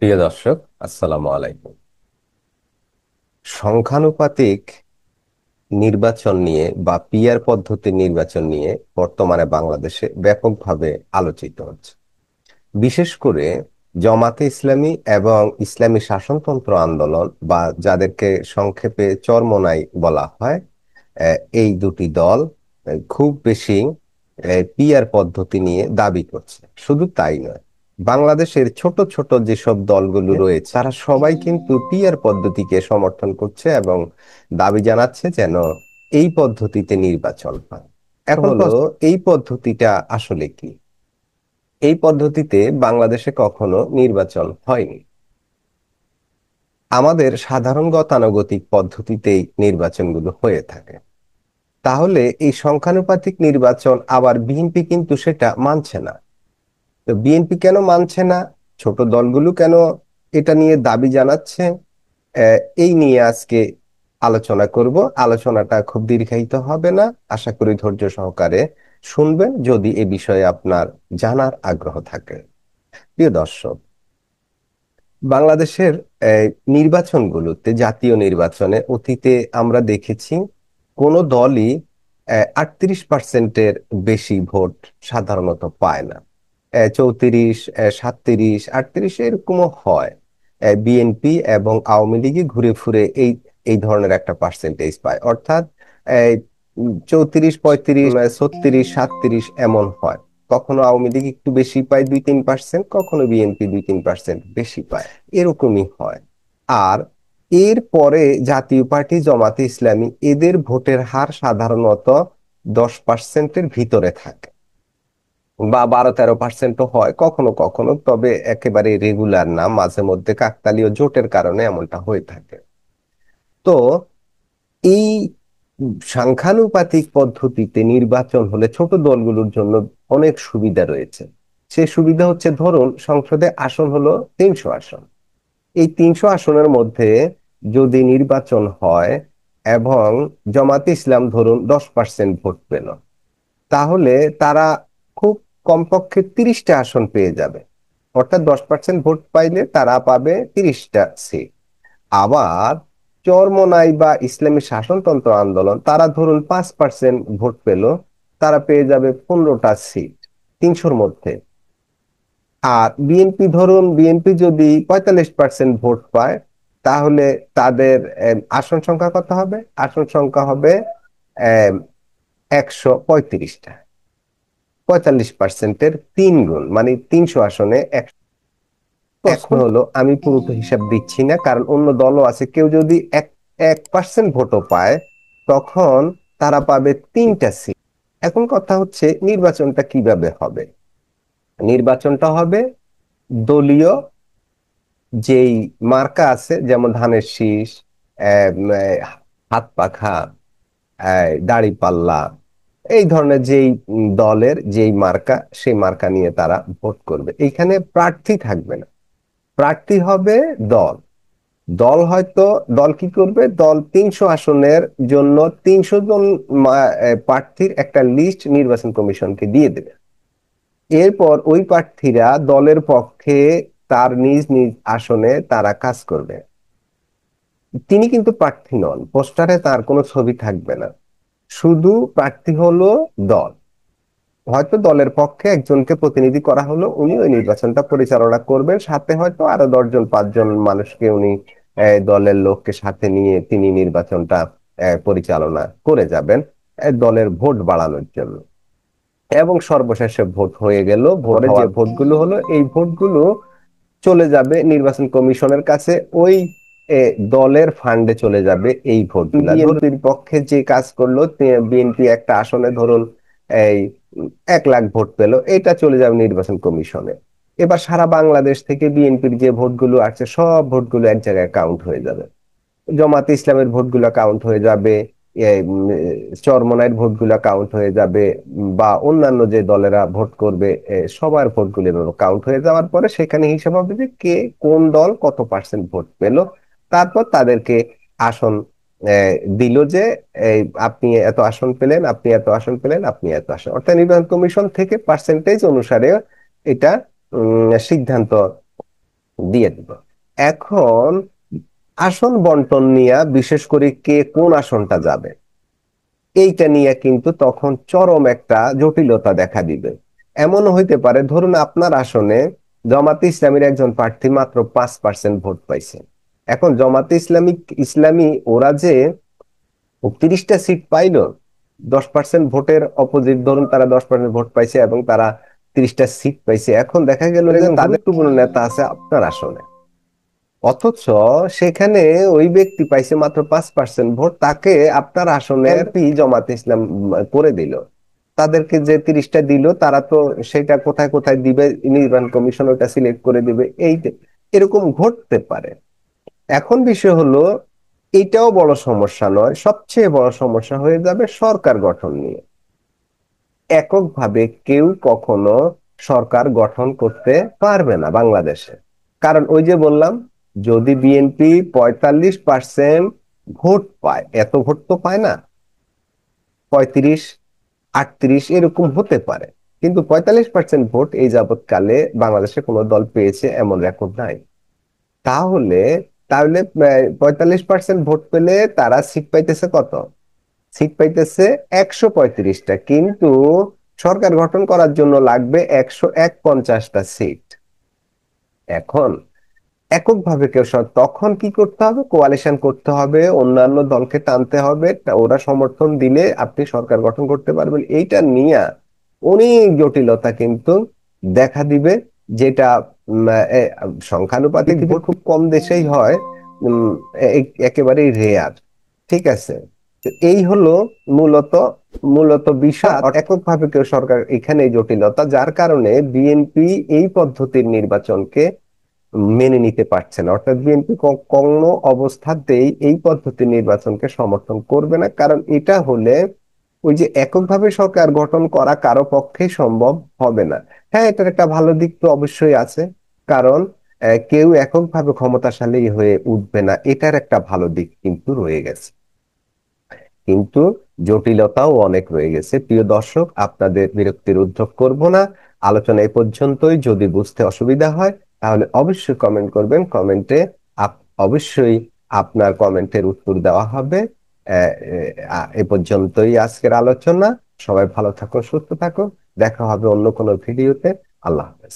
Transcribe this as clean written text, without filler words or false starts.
প্রিয় দর্শক, আসসালামু আলাইকুম। সংখ্যানুপাতিক নির্বাচন নিয়ে বা পিআর পদ্ধতির নির্বাচন নিয়ে বর্তমানে বাংলাদেশে ব্যাপকভাবে আলোচিত হচ্ছে। বিশেষ করে জামাতে ইসলামী এবং ইসলামী শাসনতন্ত্র আন্দোলন বা যাদেরকে সংক্ষেপে চরমোনাই বলা হয়, এই দুটি দল খুব বেশি পিআর পদ্ধতি নিয়ে দাবি করছে। শুধু তাই নয়, বাংলাদেশের ছোট ছোট যেসব দলগুলো রয়েছে তারা সবাই কিন্তু পিআর পদ্ধতিকে সমর্থন করছে এবং দাবি জানাচ্ছে যেন এই পদ্ধতিতে নির্বাচন হয়। এখন হলো, এই পদ্ধতিটা আসলে কি? এই পদ্ধতিতে বাংলাদেশে কখনো নির্বাচন হয়নি। আমাদের সাধারণ গতানুগতিক পদ্ধতিতেই নির্বাচনগুলো হয়ে থাকে। তাহলে এই সংখ্যানুপাতিক নির্বাচন আবার বিএনপি কিন্তু সেটা মানছে না। তো বিএনপি কেন মানছে না, ছোট দলগুলো কেন এটা নিয়ে দাবি জানাচ্ছে, এই নিয়ে আজকে আলোচনা করব। আলোচনাটা খুব দীর্ঘায়িত হবে না, আশা করি ধৈর্য সহকারে শুনবেন যদি এ বিষয়ে আপনার জানার আগ্রহ থাকে। প্রিয় দর্শক, বাংলাদেশের নির্বাচনগুলোতে, জাতীয় নির্বাচনে অতীতে আমরা দেখেছি কোন দলই 38%-এর বেশি ভোট সাধারণত পায় না। 34, 37, 38 এরকমও হয়। বিএনপি এবং আওয়ামী লীগই ঘুরে ফিরে এই এই ধরনের একটা পার্সেন্টেজ পায়, অর্থাৎ 34, 35, 36, 37 এমন হয়। কখনো আওয়ামী লীগ একটু বেশি পায় 2-3%, কখনো বিএনপি 2-3% বেশি পায়, এরকমই হয়। আর এর পরে জাতীয় পার্টি, জামাতে ইসলামী, এদের ভোটের হার সাধারণত 10%-এর ভিতরে থাকে বা 12-13%ও হয় কখনো কখনো, তবে একেবারে রেগুলার না, মাঝে মধ্যে কাকতালীয় জোটের কারণে এমনটা হয়ে থাকে। তো এই সংখ্যানুপাতিক পদ্ধতিতে নির্বাচন হলে ছোট দলগুলোর জন্য অনেক সুবিধা রয়েছে। সে সুবিধা হচ্ছে, ধরুন সংসদে আসন হলো 300 আসন। এই 300 আসনের মধ্যে যদি নির্বাচন হয় এবং জামাতে ইসলাম ধরুন 10% ভোট পেল, তাহলে তারা খুব কমপক্ষে 30টা আসন পেয়ে যাবে। অর্থাৎ 10% ভোট পাইলে তারা পাবে 30টা সিট। আবার চরমোনাই বা ইসলামী শাসনতন্ত্র আন্দোলন, তারা ধরুন 5% ভোট পেল, তারা পেয়ে যাবে 15টা সিট 300-র মধ্যে। আর বিএনপি, ধরুন বিএনপি যদি 45% ভোট পায়, তাহলে তাদের আসন সংখ্যা কত হবে? আসন সংখ্যা হবে 135টা। 45%-এর 3 গুণ, মানে 300 আসনে প্রশ্ন হলো, আমি পুরো হিসাব দিচ্ছি না কারণ অন্য দলও আছে, কেউ যদি 1% ভোটও পায় তখন তারা পাবে 3টা সিট। এখন কথা হচ্ছে, নির্বাচনটা কিভাবে হবে? নির্বাচনটা হবে দলীয় যেই মার্কা আছে, যেমন ধানের শীষ, হাত পাখা, দাড়িপাল্লা, এই ধরনের যেই দলের যেই মার্কা, সেই মার্কা নিয়ে তারা ভোট করবে। এইখানে প্রার্থী থাকবে না, প্রার্থী হবে দল। দল হয়তো, দল কি করবে, দল 300 আসনের জন্য 300 জন প্রার্থীর একটা লিস্ট নির্বাচন কমিশনকে দিয়ে দেবে। এরপর ওই প্রার্থীরা দলের পক্ষে তার নিজ নিজ আসনে তারা কাজ করবে। তিনি কিন্তু প্রার্থী নন, পোস্টারে তার কোনো ছবি থাকবে না, শুধু প্রার্থী হলো দল। হয়তো দলের পক্ষে একজনকে প্রতিনিধি করা হলো, উনি ওই নির্বাচনটা পরিচালনা করবেন, সাথে হয়তো আরো 10 জন 5 জন মানুষকে উনি, দলের লোককে সাথে নিয়ে তিনি নির্বাচনটা পরিচালনা করে যাবেন দলের ভোট বাড়ানোর জন্য। এবং সর্বশেষে ভোট হয়ে গেল, ভোটে যে ভোটগুলো হলো এই ভোটগুলো চলে যাবে নির্বাচন কমিশনের কাছে, ওই দলের ফান্ডে চলে যাবে এই ভোটগুলা। বিএনপির পক্ষে যে কাজ করলো, বিএনপি একটা আসনে ধরুন এই 1 লাখ ভোট পেল, এটা চলে যাবে নির্বাচন কমিশনে। এবার সারা বাংলাদেশ থেকে বিএনপির যে ভোটগুলো আসছে সব ভোটগুলো এক জায়গায় কাউন্ট হয়ে যাবে। জামাতে ইসলামের ভোটগুলা কাউন্ট হয়ে যাবে, চরমোনাইয়ের ভোটগুলা কাউন্ট হয়ে যাবে, বা অন্যান্য যে দলেরা ভোট করবে সবার ভোটগুলো কাউন্ট হয়ে যাওয়ার পরে সেখানে হিসাব হবে যে কে, কোন দল কত পার্সেন্ট ভোট পেল। তারপর তাদেরকে আসন দিল যে আপনি এত আসন পেলেন, আপনি এত আসন পেলেন, আপনি এত আসন, অর্থাৎ নির্বাচন কমিশন থেকে পার্সেন্টেজ অনুসারে এটা সিদ্ধান্ত দিয়ে দিব। এখন আসন বন্টন নিয়ে, বিশেষ করে কে কোন আসনটা যাবে, এইটা নিয়ে কিন্তু তখন চরম একটা জটিলতা দেখা দিবে। এমন হইতে পারে, ধরুন আপনার আসনে জামাতে ইসলামীর একজন প্রার্থী মাত্র 5% ভোট পাইছে। এখন জামাতে ইসলামী ওরা যে 30টা সিট পাইলো, 10% ভোটের অপোজিট, ধরুন তারা 10% ভোট পাইছে এবং তারা 30টা সিট পাইছে। এখন দেখা গেল যে তাদের গুরুত্বপূর্ণ নেতা আছে আপনার আসনে, অথচ সেখানে ওই ব্যক্তি পাইছে মাত্র 5% ভোট, তাকে আপনার আসনে এমপি জামাতে ইসলাম করে দিল। তাদেরকে যে 30টা দিল, তারা তো সেটা কোথায় কোথায় দিবে, নির্বাচন কমিশন ওটা সিলেক্ট করে দিবে। এরকম ঘটতে পারে। এখন বিষয় হলো, এটাও বড় সমস্যা নয়, সবচেয়ে বড় সমস্যা হয়ে যাবে সরকার গঠন নিয়ে। এককভাবে কেউ কখনো সরকার গঠন করতে পারবে না বাংলাদেশে। কারণ ওই যে বললাম, যদি বিএনপি 45% ভোট পায়, এত ভোট তো পায় না, 35, 38 এরকম হতে পারে, কিন্তু 45% ভোট এই যাবৎকালে বাংলাদেশে কোনো দল পেয়েছে এমন রেকর্ড নাই। তাহলে তাহলে 45% ভোট পেলে তারা সিট পাইতেছে কত? সিট পাইতেছে 135টা, কিন্তু সরকার গঠন করার জন্য লাগবে 151টা সিট। এখন এককভাবে তখন কি করতে হবে? কোয়ালিশন করতে হবে, অন্যান্য দলকে টানতে হবে, ওরা সমর্থন দিলে আপনি সরকার গঠন করতে পারবেন। এইটা নিয়ে অনেক জটিলতা কিন্তু দেখা দিবে, যেটা সংখ্যানুপাতিক ভোট খুব কম দেশেই হয়, উম, একেবারেই রেয়ার। ঠিক আছে, তো এই হলো মূলত মূলত বিষয়। এককভাবে কেউ সরকার, এখানে জটিলতা, যার কারণে বিএনপি এই পদ্ধতির নির্বাচনকে মেনে নিতে পারছে না। অর্থাৎ বিএনপি কোনো অবস্থাতেই এই পদ্ধতির নির্বাচনকে সমর্থন করবে না, কারণ এটা হলে ওই যে এককভাবে সরকার গঠন করা কারো পক্ষেই সম্ভব হবে না। হ্যাঁ, এটার একটা ভালো দিক তো অবশ্যই আছে, কারণ কেউ এককভাবে ক্ষমতাশালী হয়ে উঠবে না, এটার একটা ভালো দিক কিন্তু রয়ে গেছে। কিন্তু জটিলতাও অনেক রয়ে গেছে। প্রিয় দর্শক, আপনাদের বিরক্তির উদ্যোগ করব না, আলোচনা এই পর্যন্তই। যদি বুঝতে অসুবিধা হয় তাহলে অবশ্যই কমেন্ট করবেন, কমেন্টে অবশ্যই আপনার কমেন্টের উত্তর দেওয়া হবে। এ পর্যন্তই আজকের আলোচনা। সবাই ভালো থাকুন, সুস্থ থাকুন, দেখা হবে অন্য কোনো ভিডিওতে। আল্লাহ হাফেজ।